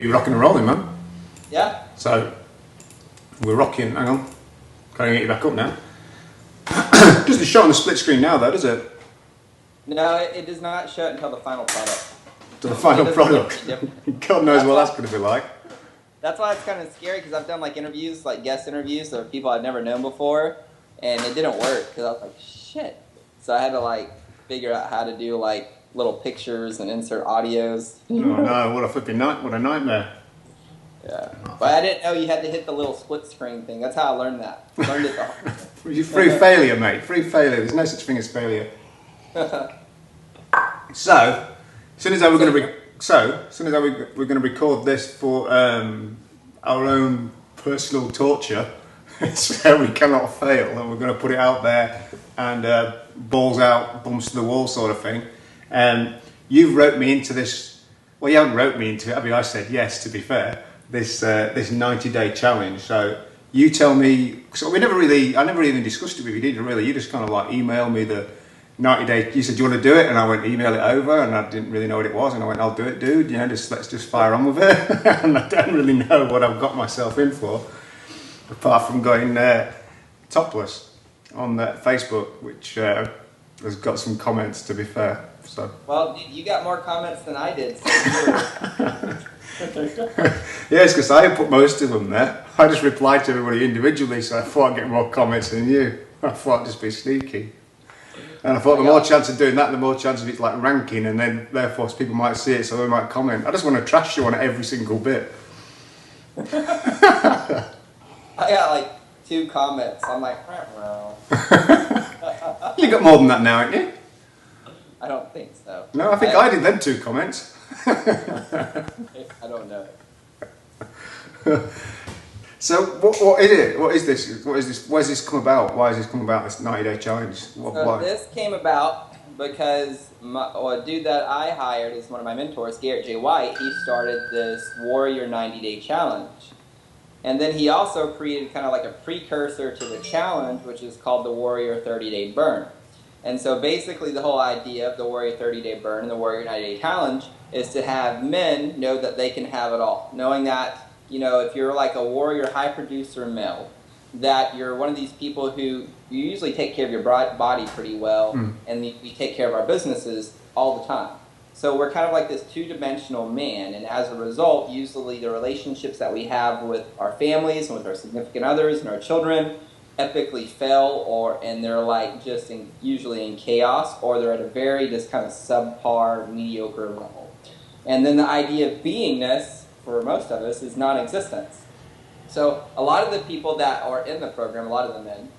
You're rocking and rolling, man. Yeah. So we're rocking. Hang on, can I get you back up now? Doesn't show on the split screen now, though, does it? No, it does not show it until the final product. To the final product. God knows what that's going to be like. That's why it's kind of scary, because I've done like interviews, like guest interviews of people I've never known before, and it didn't work because I was like, shit. So I had to like figure out how to do like little pictures and insert audios. Oh no! What a flipping what a nightmare. Yeah, but I didn't know you had to hit the little split screen thing. That's how I learned that. Learned it the hard way. You're free failure, mate. Free failure. There's no such thing as failure. So, as soon as we're going to record this for our own personal torture, so we cannot fail, and we're going to put it out there and balls out, bumps to the wall, sort of thing. You've roped me into this. Well, you haven't roped me into it. I mean, I said yes. To be fair, this 90-day challenge. So you tell me. So I never even discussed it with you, did you? Really, you just kind of like emailed me the 90-day. You said, "Do you want to do it?" And I went, email it over, and I didn't really know what it was. And I went, "I'll do it, dude. You know, let's just fire on with it." And I don't really know what I've got myself in for, apart from going topless on Facebook, which has got some comments. To be fair. So. Well, you got more comments than I did. So Yes, because I put most of them there. I just replied to everybody individually, so I thought I'd get more comments than you. I thought I'd just be sneaky. And I thought the more chance of doing that, the more chance of it's like ranking, and then therefore people might see it, so they might comment. I just want to trash you on every single bit. I got like 2 comments. I'm like, well. You got more than that now, haven't you? I don't think so. No, I think I did them 2 comments. I don't know. So what is it? What is this? Where's this come about? Why has this come about, this 90-day challenge? Why? This came about because a dude that I hired is one of my mentors, Garrett J. White. He started this Warrior 90-day challenge. And then he also created kind of like a precursor to the challenge, which is called the Warrior 30-day burn. And so basically the whole idea of the Warrior 30-day burn and the Warrior 90-day challenge is to have men know that they can have it all. Knowing that, you know, if you're like a warrior high producer male, that you're one of these people who you usually take care of your body pretty well, and we take care of our businesses all the time. So we're kind of like this 2-dimensional man, and as a result, usually the relationships that we have with our families and with our significant others and our children epically fail, and they're like just usually in chaos, or they're at a very just kind of subpar, mediocre level. And then the idea of beingness, for most of us, is non-existence. So a lot of the people that are in the program, a lot of the men,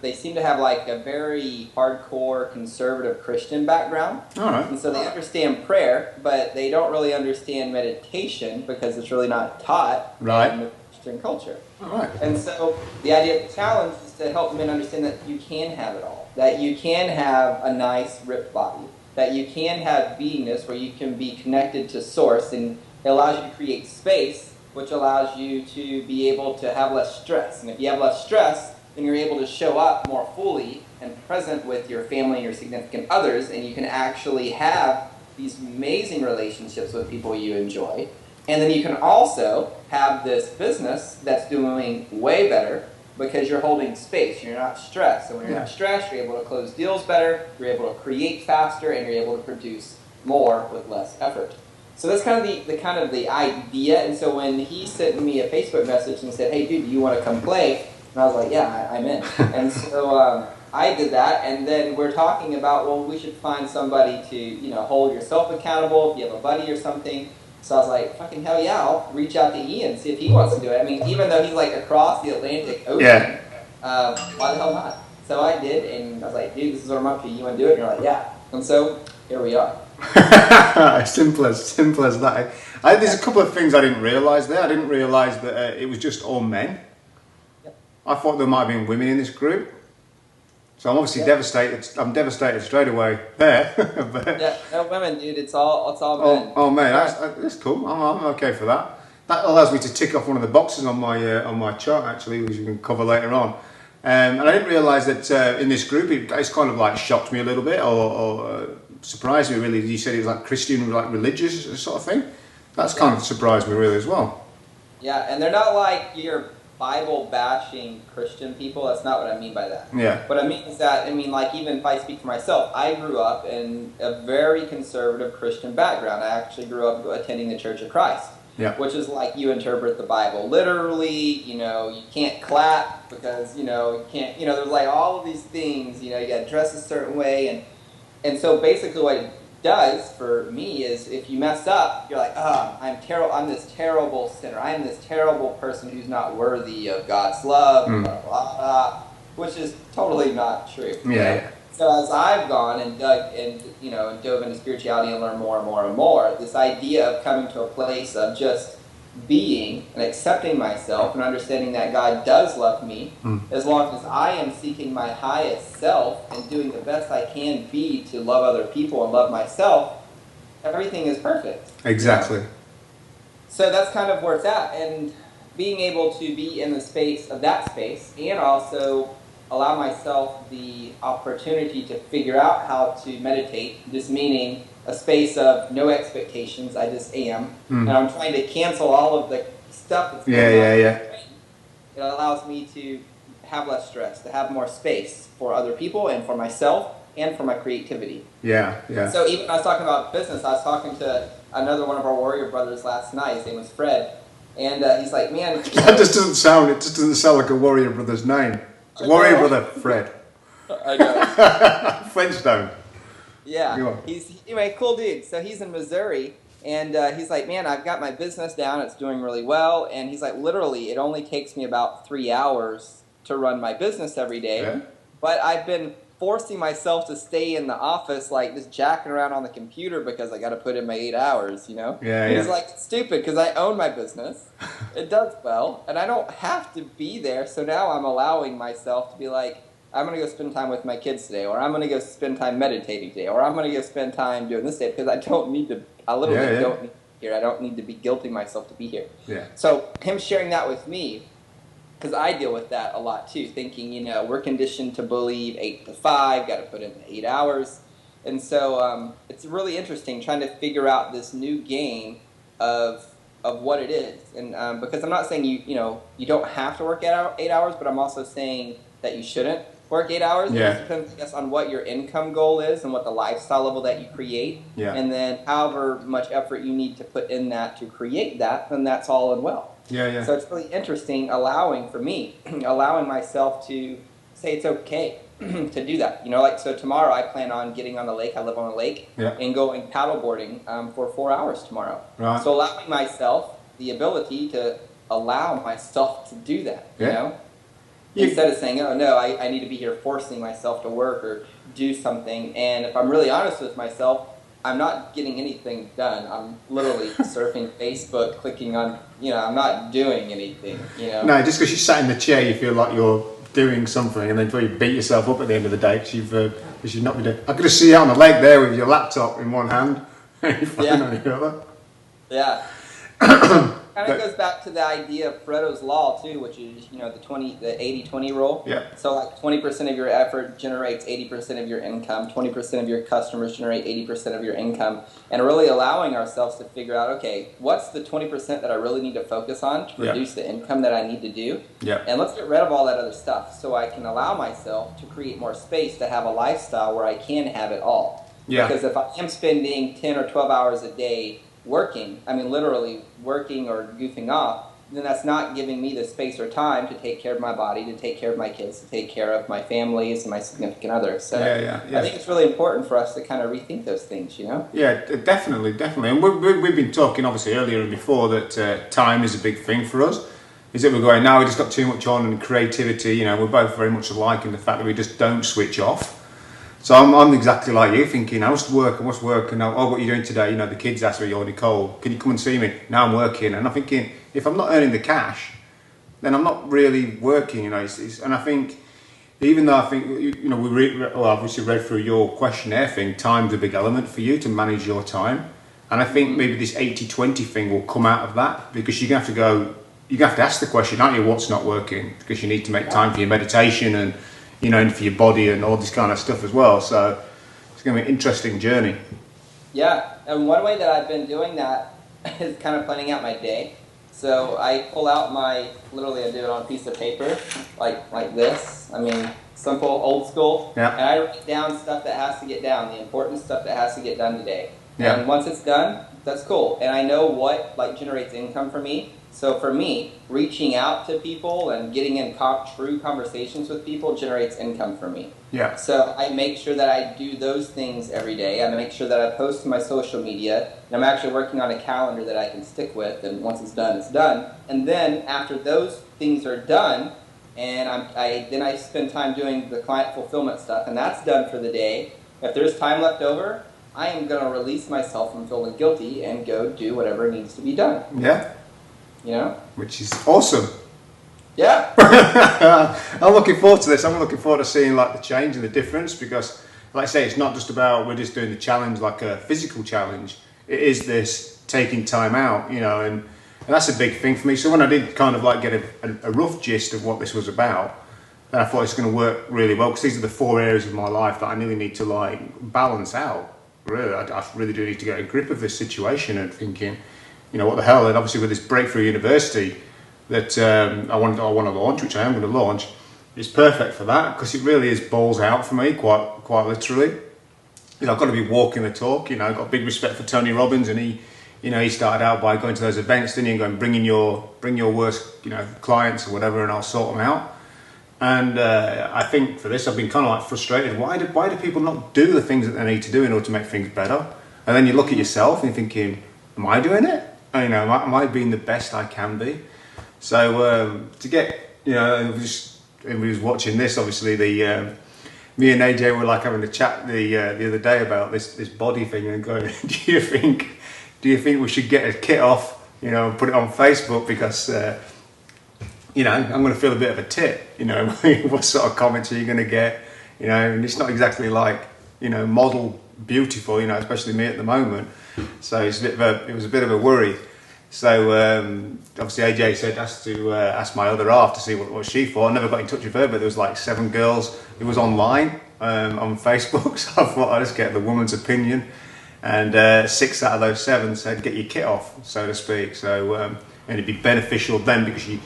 they seem to have like a very hardcore conservative Christian background. All right. And so they understand prayer, but they don't really understand meditation because it's really not taught in the Christian culture. All right. And so the idea of the challenge is to help men understand that you can have it all, that you can have a nice ripped body, that you can have beingness where you can be connected to source, and it allows you to create space, which allows you to be able to have less stress. And if you have less stress, then you're able to show up more fully and present with your family and your significant others, and you can actually have these amazing relationships with people you enjoy. And then you can also have this business that's doing way better because you're holding space, you're not stressed. And when you're not stressed, you're able to close deals better, you're able to create faster, and you're able to produce more with less effort. So that's kind of the idea. And so when he sent me a Facebook message and said, "Hey dude, do you want to come play?" And I was like, "Yeah, I'm in." And so I did that, and then we're talking about, well, we should find somebody to, you know, hold yourself accountable if you have a buddy or something. So I was like, fucking hell yeah, I'll reach out to Ian and see if he wants to do it. I mean, even though he's like across the Atlantic Ocean, why the hell not? So I did, and I was like, dude, this is what I'm up to. You want to do it? And you're like, yeah. And so here we are. Simple as that. There's a couple of things I didn't realise there. I didn't realise that it was just all men. Yep. I thought there might have been women in this group. So I'm obviously devastated. I'm devastated straight away there. But, yeah, no women, dude. It's all men. Oh man, that's cool. I'm okay for that. That allows me to tick off one of the boxes on my chart actually, which you can cover later on. And I didn't realise that in this group it's kind of like shocked me a little bit, or surprised me really. You said it was like Christian, like religious sort of thing. That's kind of surprised me really as well. Yeah, and they're not like your Bible bashing Christian people. That's not what I mean by that. Yeah. What I mean is that, I mean, like, even if I speak for myself, I grew up in a very conservative Christian background. I actually grew up attending the Church of Christ. Yeah. Which is like you interpret the Bible literally, you know, you can't clap because, you know, you can't, you know, there's like all of these things, you know, you got to dress a certain way. And so basically what it does for me is if you mess up, you're like, I'm this terrible sinner. I'm this terrible person who's not worthy of God's love, blah, blah, blah, which is totally not true. Yeah. So as I've gone and dug and dove into spirituality and learned more and more and more, this idea of coming to a place of just being and accepting myself and understanding that God does love me, as long as I am seeking my highest self and doing the best I can be to love other people and love myself, everything is perfect. Exactly. So that's kind of where it's at, and being able to be in the space of that space and also allow myself the opportunity to figure out how to meditate, just meaning a space of no expectations, I just am. And I'm trying to cancel all of the stuff that's going on. It allows me to have less stress, to have more space for other people and for myself and for my creativity. Yeah. So even when I was talking about business, I was talking to another one of our warrior brothers last night. His name was Fred. And he's like, man... That just doesn't sound like a warrior brother's name. Warrior brother Fred. I know. Flintstone. Yeah. Anyway, cool dude. So he's in Missouri, and he's like, man, I've got my business down. It's doing really well. And he's like, literally, it only takes me about 3 hours to run my business every day. Yeah. But I've been forcing myself to stay in the office, like just jacking around on the computer because I got to put in my 8 hours, you know? Yeah. He's like, it's stupid because I own my business. It does well, and I don't have to be there. So now I'm allowing myself to be like, I'm going to go spend time with my kids today, or I'm going to go spend time meditating today, or I'm going to go spend time doing this day because I don't need to, I literally don't need to be here. I don't need to be guilting myself to be here. Yeah. So him sharing that with me, because I deal with that a lot too, thinking, you know, we're conditioned to believe 8 to 5, got to put in 8 hours. And so it's really interesting trying to figure out this new game of what it is. And because I'm not saying you don't have to work 8 hours, but I'm also saying that you shouldn't work 8 hours. Yeah. It depends, I guess, on what your income goal is and what the lifestyle level that you create. Yeah. And then however much effort you need to put in that to create that, then that's all in well. Yeah. So it's really interesting allowing myself to say it's okay to do that. You know, like, so tomorrow I plan on getting on the lake. I live on a lake. And going paddleboarding for 4 hours tomorrow. Right. So allowing myself the ability to allow myself to do that, you know? Instead of saying, oh no, I need to be here forcing myself to work or do something. And if I'm really honest with myself, I'm not getting anything done. I'm literally surfing Facebook, clicking on, I'm not doing anything, No, just because you sat in the chair, you feel like you're doing something, and then you beat yourself up at the end of the day because you've not been doing. I could just see you out on the lake there with your laptop in one hand and your phone on the other. Yeah. Kind of goes back to the idea of Pareto's law too, which is the 80-20 rule. Yeah. So like 20% of your effort generates 80% of your income. 20% of your customers generate 80% of your income, and really allowing ourselves to figure out, okay, what's the 20% that I really need to focus on to produce the income that I need to do? Yeah. And let's get rid of all that other stuff so I can allow myself to create more space to have a lifestyle where I can have it all. Yeah. Because if I am spending 10 or 12 hours a day working, I mean literally working or goofing off, then that's not giving me the space or time to take care of my body, to take care of my kids, to take care of my families and my significant others. So I think it's really important for us to kind of rethink those things, Yeah, definitely. And we've been talking obviously earlier and before that time is a big thing for us. Is that we're going, now we just got too much on, and creativity, we're both very much alike in the fact that we just don't switch off. So I'm exactly like you, thinking, I must work, and oh, what are you doing today? The kids ask me, oh, Nicole, can you come and see me? Now I'm working, and I'm thinking, if I'm not earning the cash, then I'm not really working, and I think, even though I think, we obviously read through your questionnaire thing, time's a big element for you to manage your time, and I think maybe this 80-20 thing will come out of that, because you're going to have to ask the question, aren't you, what's not working? Because you need to make time for your meditation and and for your body and all this kind of stuff as well. So it's going to be an interesting journey. Yeah, and one way that I've been doing that is kind of planning out my day. So I pull out literally I do it on a piece of paper, like this. I mean, simple, old school. Yeah. And I write down stuff that has to get down, the important stuff that has to get done today. Yeah. And once it's done, that's cool. And I know what generates income for me. So for me, reaching out to people and getting in true conversations with people generates income for me. Yeah. So I make sure that I do those things every day. I make sure that I post to my social media. And I'm actually working on a calendar that I can stick with. And once it's done, it's done. And then after those things are done, and I spend time doing the client fulfillment stuff, and that's done for the day. If there's time left over, I am going to release myself from feeling guilty and go do whatever needs to be done. Yeah. You know? Which is awesome. Yeah. I'm looking forward to this. I'm looking forward to seeing like the change and the difference, because like I say, it's not just about we're just doing the challenge like a physical challenge. It is this taking time out, you know, and that's a big thing for me. So when I did kind of like get a rough gist of what this was about, then I thought it's going to work really well, because these are the 4 areas of my life that I really need to like balance out. Really, I really do need to get a grip of this situation and thinking, you know, what the hell. And obviously with this Breakthrough University that I want to launch, which I am going to launch, it's perfect for that, because it really is balls out for me, quite literally. You know, I've got to be walking the talk. You know, I've got big respect for Tony Robbins, and he started out by going to those events, didn't he, and going, bring your worst, you know, clients or whatever, and I'll sort them out. And I think for this, I've been kind of like frustrated. Why do people not do the things that they need to do in order to make things better? And then you look at yourself and you're thinking, am I doing it? You know, am I being the best I can be? So to get, you know, we was watching this, obviously me and AJ were like having a chat the other day about this body thing, and going, do you think we should get a kit off, you know, and put it on Facebook, because you know, I'm going to feel a bit of a tit, you know, what sort of comments are you going to get, you know, and it's not exactly like, you know, model beautiful, you know, especially me at the moment. So it was a bit of a worry. So obviously AJ said ask my other half to see what she thought. I never got in touch with her, but there was like 7 girls. It was online on Facebook, so I thought I'd just get the woman's opinion. And 6 out of those 7 said get your kit off, so to speak. So and it'd be beneficial then, because you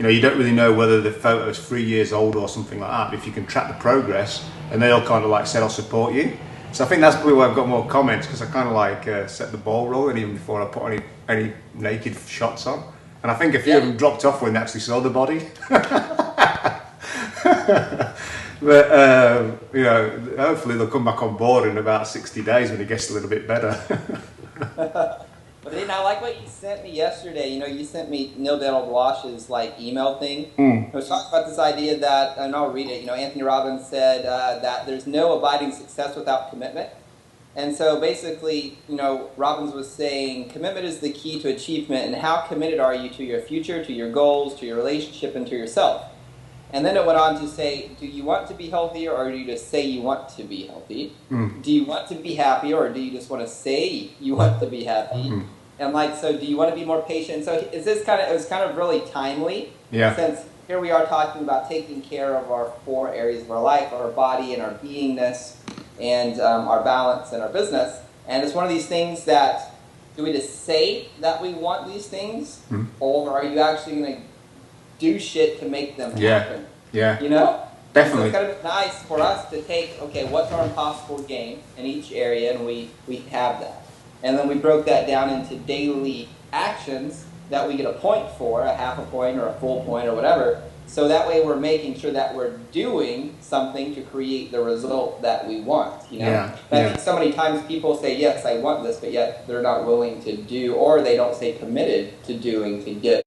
know, you don't really know whether the photo is 3 years old or something like that. But if you can track the progress, and they all kind of like said, I'll support you. So I think that's probably why I've got more comments, because I kind of like set the ball rolling even before I put any naked shots on. And I think a few of them dropped off when they actually saw the body. But you know, hopefully they'll come back on board in about 60 days when it gets a little bit better. But then I like what you sent me yesterday. You know, you sent me Neil Donald Walsh's like email thing. It was talking about this idea that, and I'll read it. You know, Anthony Robbins said that there's no abiding success without commitment. And so basically, you know, Robbins was saying commitment is the key to achievement, and how committed are you to your future, to your goals, to your relationship, and to yourself. And then it went on to say, do you want to be healthier, or do you just say you want to be healthy? Do you want to be happy, or do you just want to say you want to be happy? And like, so do you want to be more patient? So it was kind of really timely, since here we are talking about taking care of our 4 areas of our life, our body and our beingness, and our balance and our business. And it's one of these things that, do we just say that we want these things, or are you actually going to do shit to make them happen? Yeah. You know? Definitely. So it's kind of nice for us to take, okay, what's our impossible game in each area, and we have that. And then we broke that down into daily actions that we get a point for, a half a point or a full point or whatever. So that way we're making sure that we're doing something to create the result that we want, you know? I think so many times people say, yes, I want this, but yet they're not willing to do, or they don't stay committed to doing to get